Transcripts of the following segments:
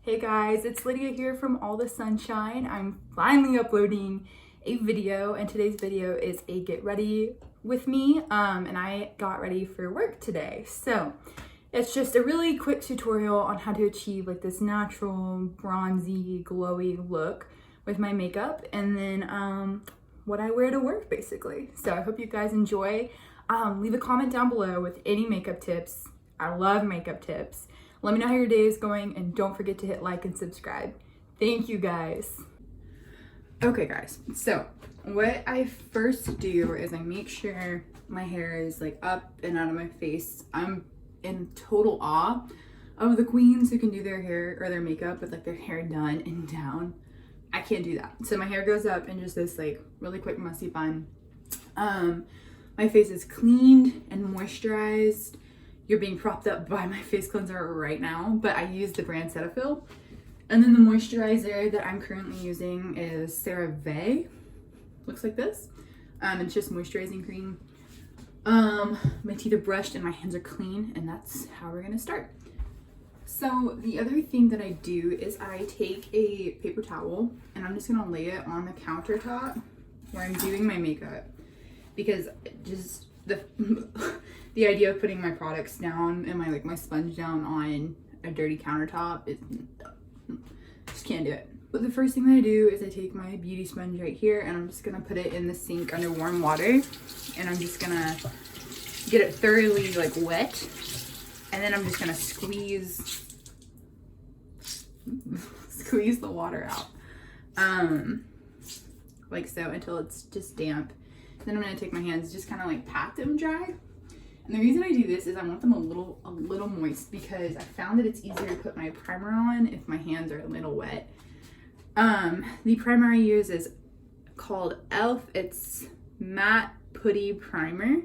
Hey guys, it's Lydia here from All the Sunshine. I'm finally uploading a video, and today's video is a get ready with me, and I got ready for work today. So it's just a really quick tutorial on how to achieve like this natural, bronzy, glowy look with my makeup, and then what I wear to work basically. So I hope you guys enjoy. Leave a comment down below with any makeup tips. I love makeup tips. Let me know how your day is going, and don't forget to hit like and subscribe. Thank you guys. Okay guys, so what I first do is I make sure my hair is like up and out of my face. I'm in total awe of the queens who can do their hair or their makeup with like their hair done and down. I can't do that. So my hair goes up in just this like really quick messy bun. My face is cleaned and moisturized. You're being propped up by my face cleanser right now, but I use the brand Cetaphil. And then the moisturizer that I'm currently using is CeraVe. Looks like this. It's just moisturizing cream. My teeth are brushed and my hands are clean, and that's how we're gonna start. So the other thing that I do is I take a paper towel and I'm just gonna lay it on the countertop where I'm doing my makeup, because just the idea of putting my products down and my sponge down on a dirty countertop is just can't do it. But the first thing that I do is I take my beauty sponge right here and I'm just gonna put it in the sink under warm water, and I'm just gonna get it thoroughly like wet, and then I'm just gonna squeeze the water out like so until it's just damp. Then I'm gonna take my hands, just kind of like pat them dry. And the reason I do this is I want them a little moist, because I found that it's easier to put my primer on if my hands are a little wet. The primer I use is called e.l.f. It's Matte Putty Primer.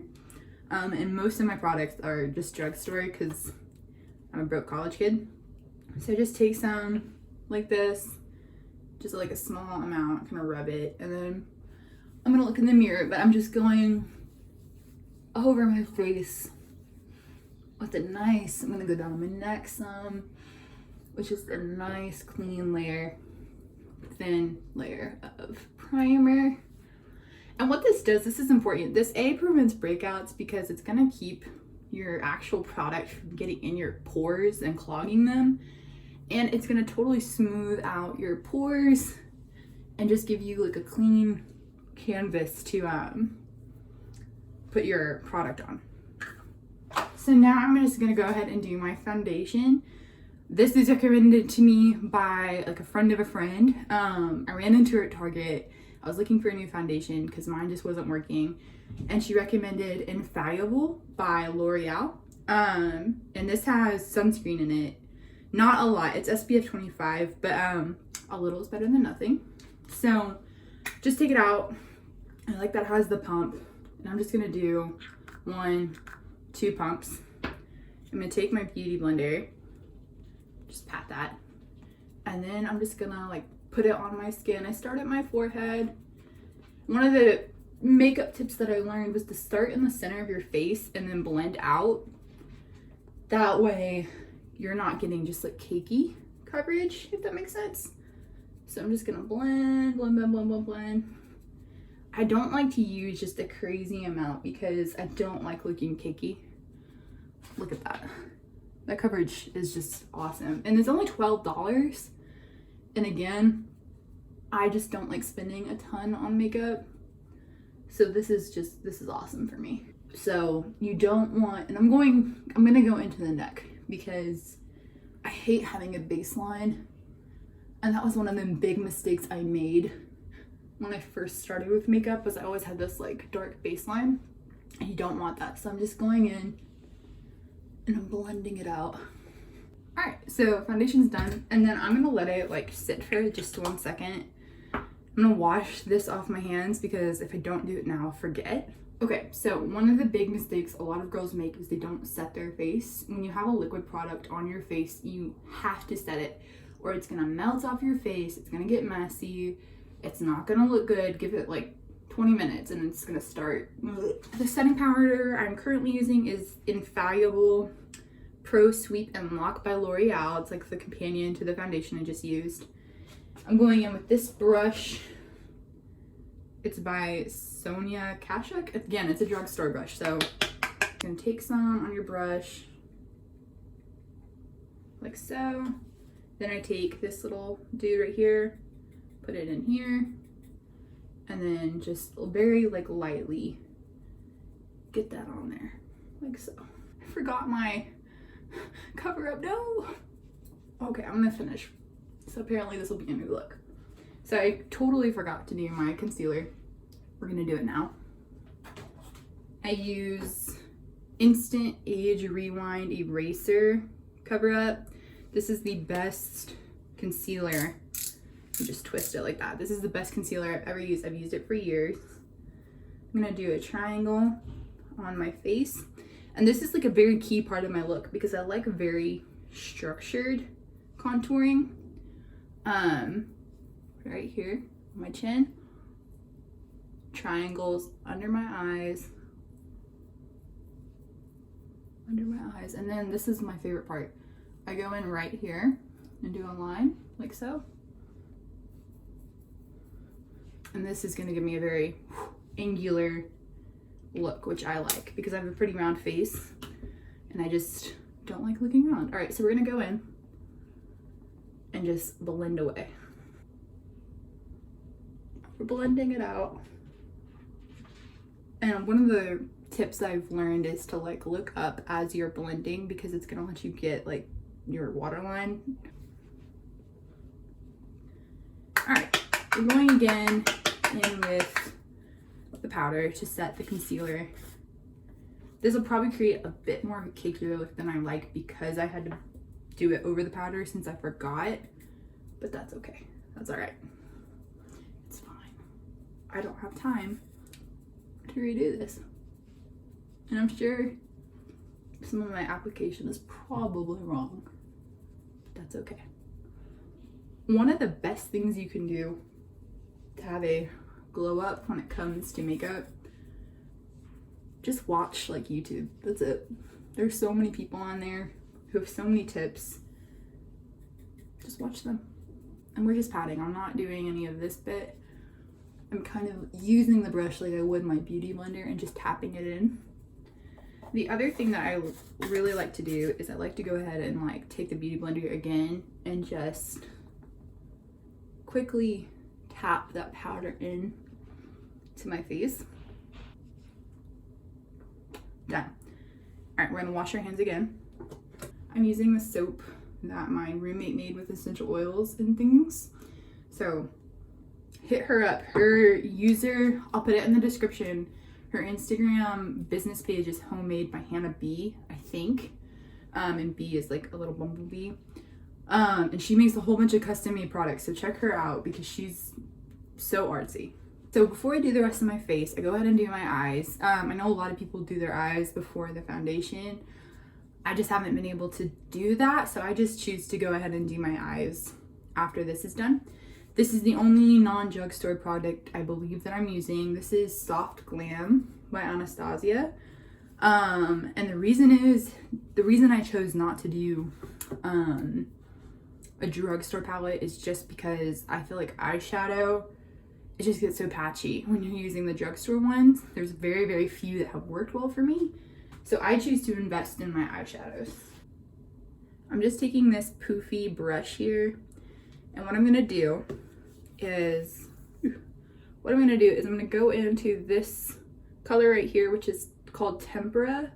And most of my products are just drugstore because I'm a broke college kid. So just take some like this, just like a small amount, kind of rub it, and then I'm gonna look in the mirror, but I'm just going over my face with a nice, I'm gonna go down my neck some, which is a nice clean layer, thin layer of primer. And what this does, this is important, this prevents breakouts because it's gonna keep your actual product from getting in your pores and clogging them, and it's gonna totally smooth out your pores and just give you like a clean canvas to put your product on. So now I'm just gonna go ahead and do my foundation. This is recommended to me by like a friend of a friend. I ran into her at Target. I was looking for a new foundation because mine just wasn't working, and she recommended Infallible by L'Oreal. And this has sunscreen in it. Not a lot, it's SPF 25, but a little is better than nothing. So just take it out. I like that it has the pump, and I'm just gonna do 2 pumps. I'm gonna take my beauty blender, just pat that, and then I'm just gonna like put it on my skin. I start at my forehead. One of the makeup tips that I learned was to start in the center of your face and then blend out. That way you're not getting just like cakey coverage, if that makes sense. So I'm just gonna blend. I don't like to use just a crazy amount because I don't like looking cakey. Look at that. That coverage is just awesome. And it's only $12. And again, I just don't like spending a ton on makeup. So this is awesome for me. So you don't want, and I'm gonna go into the neck because I hate having a baseline. And that was one of the big mistakes I made when I first started with makeup, was I always had this like dark baseline, and you don't want that. So I'm just going in and I'm blending it out. All right, so foundation's done, and then I'm gonna let it like sit for just 1 second. I'm gonna wash this off my hands because if I don't do it now, I'll forget. Okay, so one of the big mistakes a lot of girls make is they don't set their face. When you have a liquid product on your face, you have to set it, or it's gonna melt off your face, it's gonna get messy, it's not gonna look good. Give it like 20 minutes and it's gonna start. The setting powder I'm currently using is Infallible Pro Sweep and Lock by L'Oreal. It's like the companion to the foundation I just used. I'm going in with this brush. It's by Sonia Kashuk. Again, it's a drugstore brush. So you're gonna take some on your brush, like so. Then I take this little dude right here, put it in here, and then just very like lightly get that on there, like so. I forgot my cover up, no. Okay, I'm gonna finish. So apparently this will be a new look. So I totally forgot to do my concealer. We're gonna do it now. I use Instant Age Rewind Eraser cover up. This is the best concealer. You just twist it like that. This is the best concealer I've ever used. I've used it for years. I'm gonna do a triangle on my face. And this is like a very key part of my look because I like very structured contouring. Right here on my chin. Triangles under my eyes. Under my eyes. And then this is my favorite part. I go in right here and do a line like so. And this is gonna give me a very angular look, which I like because I have a pretty round face and I just don't like looking round. All right, so we're gonna go in and just blend away. We're blending it out. And one of the tips I've learned is to like look up as you're blending because it's gonna let you get like your waterline. All right, we're going again in with the powder to set the concealer. This will probably create a bit more of a cakier look than I like because I had to do it over the powder since I forgot, but that's okay. That's all right. It's fine. I don't have time to redo this. And I'm sure some of my application is probably wrong. That's okay. One of the best things you can do to have a glow up when it comes to makeup, just watch like YouTube. That's it. There's so many people on there who have so many tips. Just watch them. And we're just patting. I'm not doing any of this bit. I'm kind of using the brush like I would my beauty blender and just tapping it in. The other thing that I really like to do is I like to go ahead and like take the beauty blender again and just quickly tap that powder in to my face. Done. All right, we're gonna wash our hands again. I'm using the soap that my roommate made with essential oils and things. So hit her up. Her user, I'll put it in the description. Her Instagram business page is Homemade by Hannah B, I think. And B is like a little bumblebee. And she makes a whole bunch of custom made products. So check her out because she's so artsy. So before I do the rest of my face, I go ahead and do my eyes. I know a lot of people do their eyes before the foundation. I just haven't been able to do that. So I just choose to go ahead and do my eyes after this is done. This is the only non-drugstore product I believe that I'm using. This is Soft Glam by Anastasia. And the reason I chose not to do a drugstore palette is just because I feel like eyeshadow, it just gets so patchy when you're using the drugstore ones. There's very, very few that have worked well for me. So I choose to invest in my eyeshadows. I'm just taking this poofy brush here. And what I'm gonna do is, I'm gonna go into this color right here, which is called Tempera.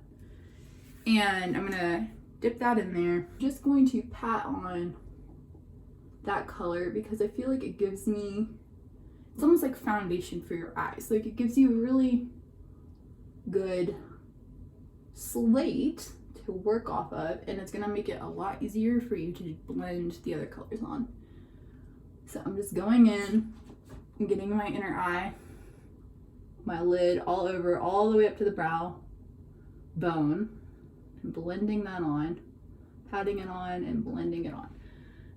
And I'm gonna dip that in there. I'm just going to pat on that color because I feel like it gives me, it's almost like foundation for your eyes. Like it gives you a really good slate to work off of, and it's gonna make it a lot easier for you to blend the other colors on. So I'm just going in and getting my inner eye, my lid all over, all the way up to the brow bone, and blending that on, patting it on and blending it on.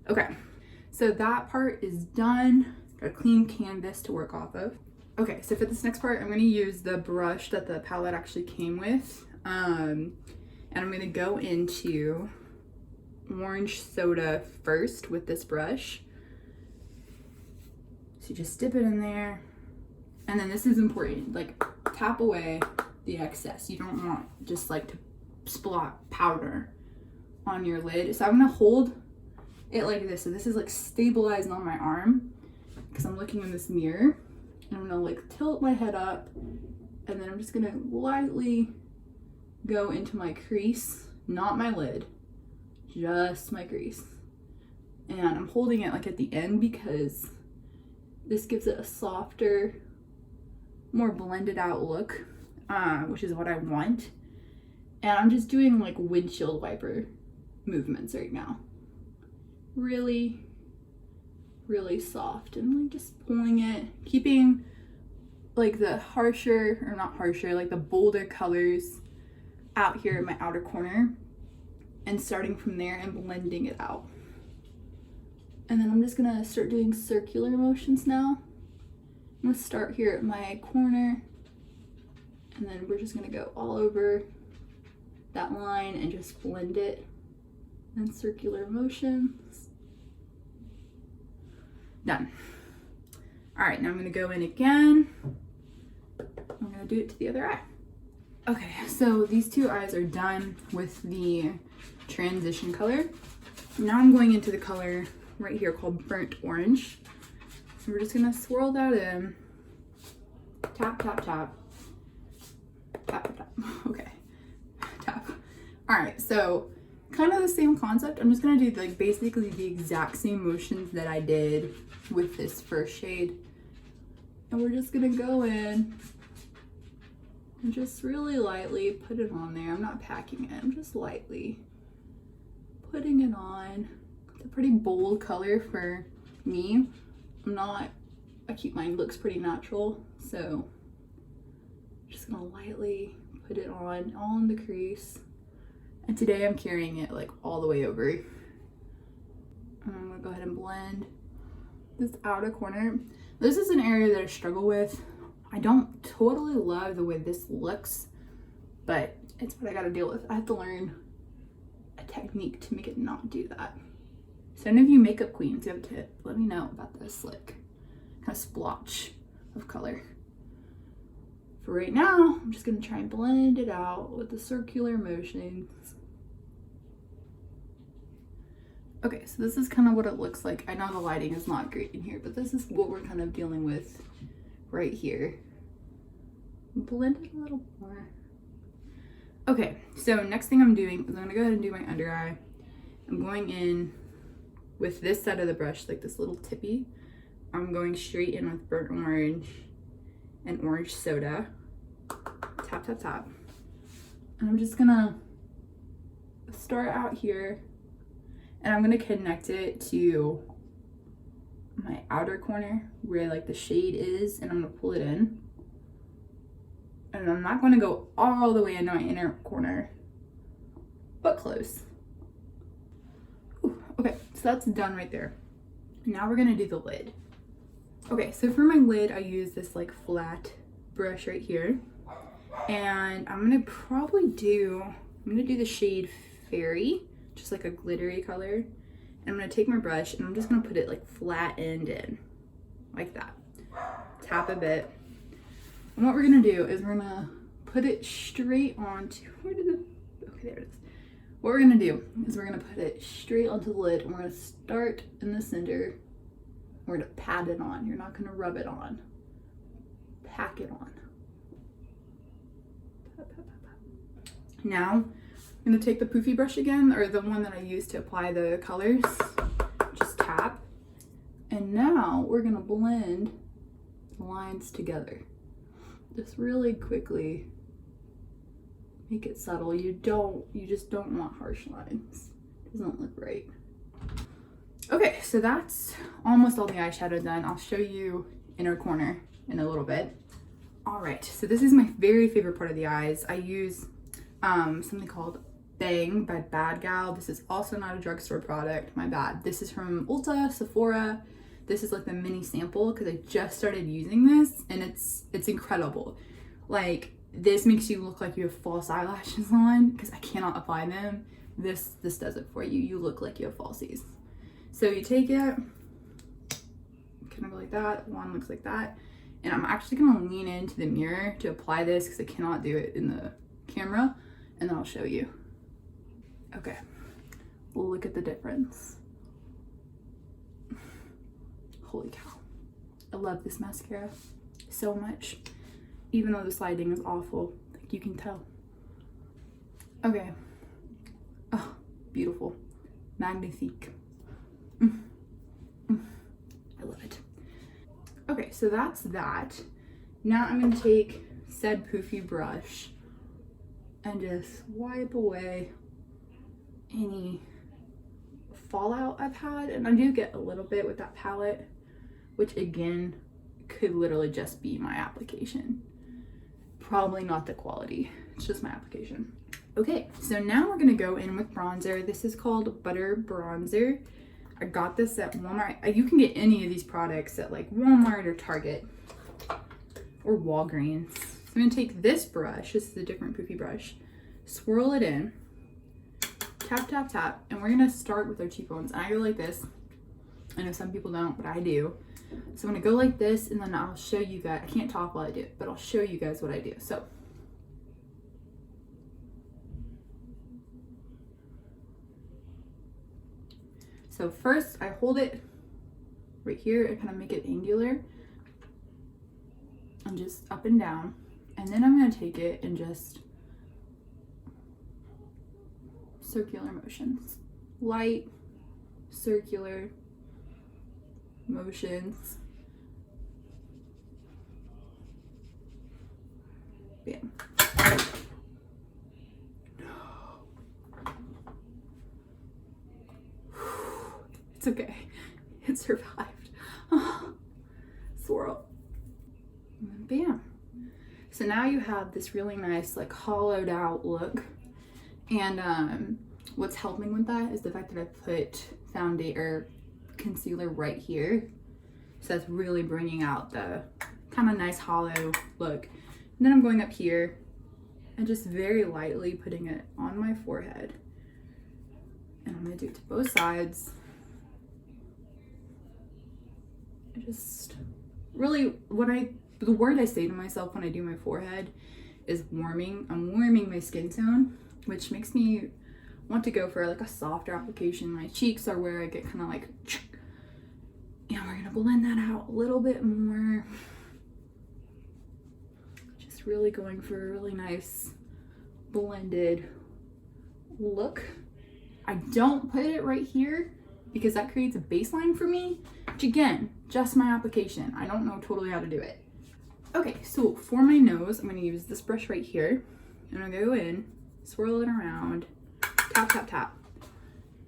Okay, so that part is done. Got a clean canvas to work off of. Okay, so for this next part, I'm gonna use the brush that the palette actually came with. And I'm gonna go into orange soda first with this brush. So you just dip it in there. And then this is important, like tap away the excess. You don't want just like to splot powder on your lid. So I'm gonna hold it like this. So this is like stabilized on my arm because I'm looking in this mirror. And I'm gonna like tilt my head up, and then I'm just gonna lightly go into my crease, not my lid, just my crease. And I'm holding it like at the end because this gives it a softer, more blended out look, which is what I want. And I'm just doing like windshield wiper movements right now. Really, really soft, and like just pulling it, keeping like the harsher, or not harsher, like the bolder colors out here in my outer corner, and starting from there and blending it out. And then I'm just gonna start doing circular motions now. I'm gonna start here at my corner, and then we're just gonna go all over that line and just blend it in circular motions. Done. All right, now I'm gonna go in again. I'm gonna do it to the other eye. Okay, so these two eyes are done with the transition color. Now I'm going into the color right here called burnt orange. So we're just gonna swirl that in. Tap, tap, tap. Tap, tap, tap. Okay. Tap. All right, so kind of the same concept. I'm just gonna do like basically the exact same motions that I did with this first shade. And we're just gonna go in and just really lightly put it on there. I'm not packing it, I'm just lightly putting it on. It's a pretty bold color for me. I keep mine looks pretty natural, so I'm just gonna lightly put it on the crease. And today I'm carrying it like all the way over. And I'm gonna go ahead and blend this outer corner. This is an area that I struggle with. I don't totally love the way this looks, but it's what I gotta deal with. I have to learn a technique to make it not do that. So any of you makeup queens, you have a tip, let me know about this like kind of splotch of color. For right now, I'm just gonna try and blend it out with the circular motions. Okay, so this is kind of what it looks like. I know the lighting is not great in here, but this is what we're kind of dealing with right here. Blend it a little more. Okay, so next thing I'm doing is I'm gonna go ahead and do my under eye. I'm going in with this side of the brush, like this little tippy. I'm going straight in with burnt orange and orange soda. Tap, tap, tap. And I'm just gonna start out here, and I'm gonna connect it to my outer corner where like the shade is, and I'm gonna pull it in. And I'm not gonna go all the way into my inner corner, but close. Ooh, okay, so that's done right there. Now we're gonna do the lid. Okay, so for my lid, I use this like flat brush right here. And I'm gonna do the shade Fairy, just like a glittery color. And I'm gonna take my brush and I'm just gonna put it like flat end in, like that. Tap a bit. And what we're gonna do is we're gonna put it straight onto, okay, there it is. What we're gonna do is we're gonna put it straight onto the lid, and we're gonna start in the center. We're gonna pat it on. You're not gonna rub it on. Pack it on. Now, I'm gonna take the poofy brush again, or the one that I used to apply the colors. Just tap. And now we're gonna blend the lines together. Just really quickly make it subtle. You just don't want harsh lines. It doesn't look right. Okay, so that's almost all the eyeshadow done. I'll show you inner corner in a little bit. All right, so this is my very favorite part of the eyes. I use something called Bang by Bad Gal. This is also not a drugstore product, my bad. This is from Ulta, Sephora. This is like the mini sample because I just started using this, and it's incredible. Like, this makes you look like you have false eyelashes on because I cannot apply them. This does it for you. You look like you have falsies. So you take it, kind of go like that. One looks like that. And I'm actually gonna lean into the mirror to apply this because I cannot do it in the camera. And then I'll show you. Okay, look at the difference. Holy cow. I love this mascara so much. Even though the sliding is awful, like you can tell. Okay. Oh, beautiful. Magnifique. I love it. Okay, so that's that. Now I'm gonna take said poofy brush and just wipe away any fallout I've had. And I do get a little bit with that palette, which again, could literally just be my application. Probably not the quality, it's just my application. Okay, so now we're gonna go in with bronzer. This is called Butter Bronzer. I got this at Walmart. You can get any of these products at like Walmart or Target or Walgreens. So I'm gonna take this brush, this is a different poofy brush, swirl it in, tap, tap, tap, and we're gonna start with our cheekbones. And I go like this. I know some people don't, but I do. So I'm gonna go like this, and then I'll show you guys. I can't talk while I do it, but I'll show you guys what I do. So first I hold it right here and kind of make it angular and just up and down. And then I'm gonna take it and just circular motions, light circular motions. Bam. It's okay. It survived. Oh, swirl. And bam. So now you have this really nice, like, hollowed out look. And what's helping with that is the fact that I put foundation or concealer right here. So that's really bringing out the kind of nice hollow look. And then I'm going up here and just very lightly putting it on my forehead. And I'm gonna do it to both sides. I just really, the word I say to myself when I do my forehead is warming. I'm warming my skin tone, which makes me want to go for like a softer application. My cheeks are where I get kind of like, and we're gonna blend that out a little bit more. Just really going for a really nice blended look. I don't put it right here because that creates a baseline for me, which again, just my application. I don't know totally how to do it. Okay, so for my nose, I'm gonna use this brush right here. I'm gonna go in, swirl it around, tap, tap, tap.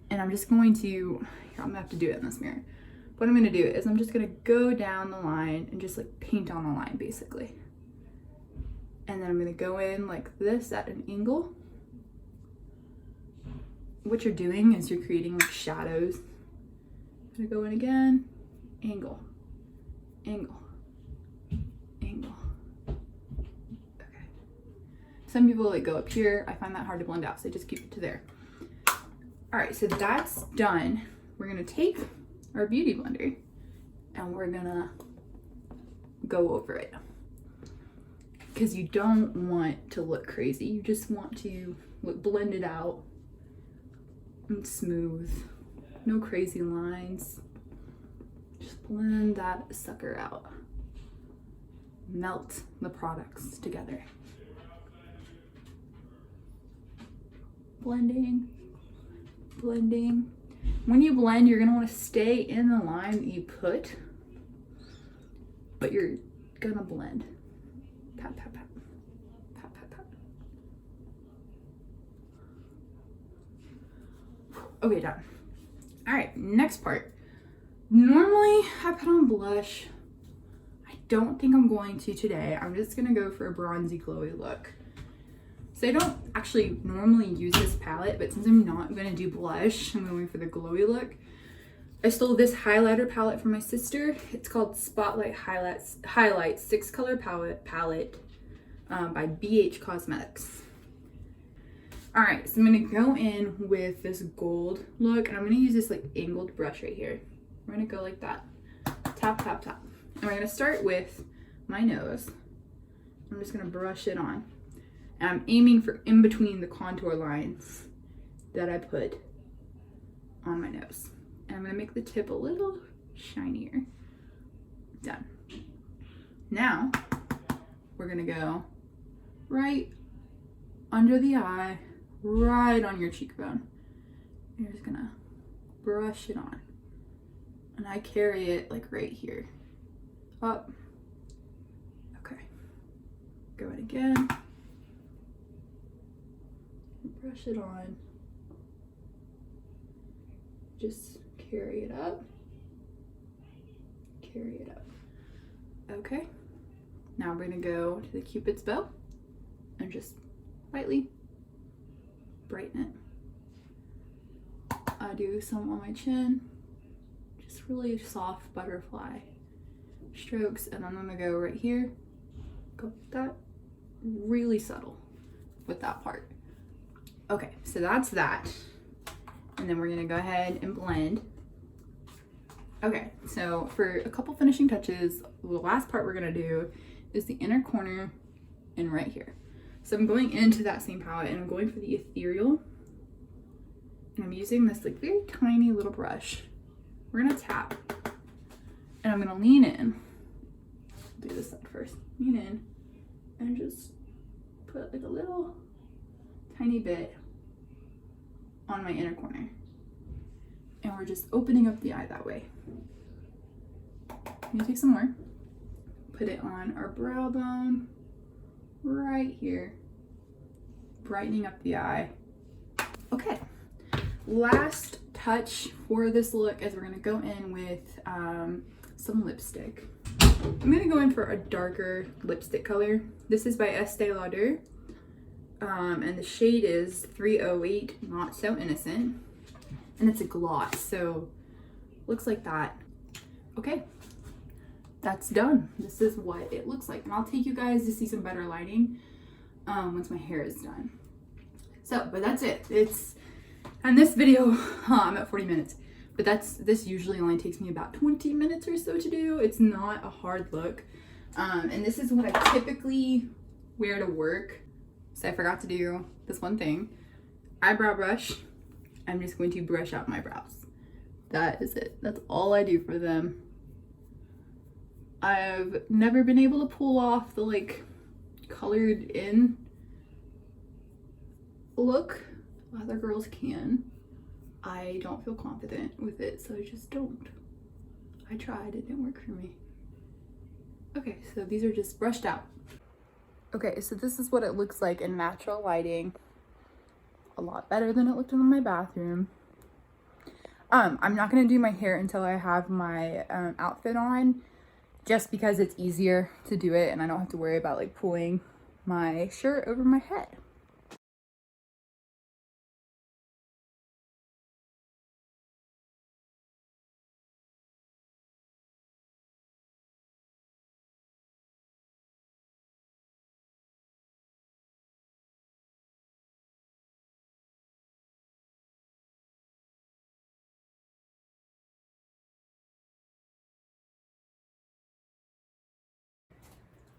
And I'm just going to, here, I'm gonna have to do it in this mirror. What I'm gonna do is I'm just gonna go down the line and just like paint on the line basically. And then I'm gonna go in like this at an angle. What you're doing is you're creating like shadows. I'm gonna go in again, angle, angle, angle. Okay. Some people like go up here. I find that hard to blend out, so I just keep it to there. All right, so that's done. We're gonna take our beauty blender and we're gonna go over it. Because you don't want to look crazy. You just want to look blended out and smooth. No crazy lines. Just blend that sucker out. Melt the products together. Blending, blending. When you blend, you're gonna want to stay in the line that you put, but you're gonna blend. Pat, pat, pat. Pat, pat, pat. Okay, done. All right, next part. Normally I put on blush. I don't think I'm going to today. I'm just gonna go for a bronzy glowy look. So I don't actually normally use this palette, but since I'm not gonna do blush, I'm going for the glowy look. I stole this highlighter palette from my sister. It's called Spotlight Highlights 6-color palette. by BH Cosmetics. All right, so I'm gonna go in with this gold look, and I'm gonna use this like angled brush right here. We're gonna go like that, tap, tap, tap. And we're gonna start with my nose. I'm just gonna brush it on. And I'm aiming for in between the contour lines that I put on my nose. And I'm gonna make the tip a little shinier. Done. Now, we're gonna go right under the eye, right on your cheekbone. You're just gonna brush it on. And I carry it like right here. Up. Okay. Go in again. Brush it on. Just carry it up. Carry it up. Okay. Now we're gonna go to the Cupid's bow and just lightly brighten it. I do some on my chin, just really soft butterfly strokes, and I'm gonna go right here, go like that, really subtle with that part. Okay, so that's that. And then we're gonna go ahead and blend. Okay, so for a couple finishing touches, the last part we're gonna do is the inner corner and right here. So I'm going into that same palette and I'm going for the ethereal. And I'm using this like very tiny little brush. We're gonna tap and I'm gonna lean in. Do this side first. Lean in and just put like a little tiny bit on my inner corner. And we're just opening up the eye that way. I'm gonna take some more, put it on our brow bone right here, brightening up the eye. Okay, last touch for this look is we're gonna go in with some lipstick. I'm gonna go in for a darker lipstick color. This is by Estee Lauder, and the shade is 308 Not So Innocent, and it's a gloss, so looks like that. Okay, that's done. This is what it looks like, and I'll take you guys to see some better lighting once my hair is done. So, but that's it. It's, and this video, I'm at 40 minutes, but this usually only takes me about 20 minutes or so to do. It's not a hard look, and this is what I typically wear to work. So I forgot to do this one thing. Eyebrow brush. I'm just going to brush out my brows. That is it. That's all I do for them. I've never been able to pull off the like colored in look. Other girls can. I don't feel confident with it, so I just don't. I tried, it didn't work for me. Okay, so these are just brushed out. Okay, so this is what it looks like in natural lighting. A lot better than it looked in my bathroom. I'm not gonna do my hair until I have my outfit on, just because it's easier to do it and I don't have to worry about like pulling my shirt over my head.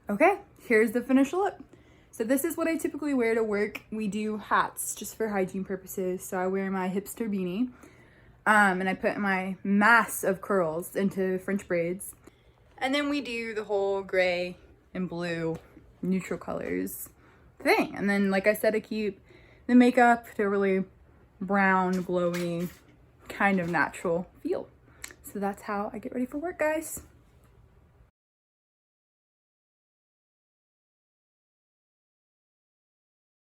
Okay, here's the finished look. So this is what I typically wear to work. We do hats just for hygiene purposes. So I wear my hipster beanie, and I put my mass of curls into French braids. And then we do the whole gray and blue neutral colors thing. And then, like I said, I keep the makeup to a really brown, glowy, kind of natural feel. So that's how I get ready for work, guys.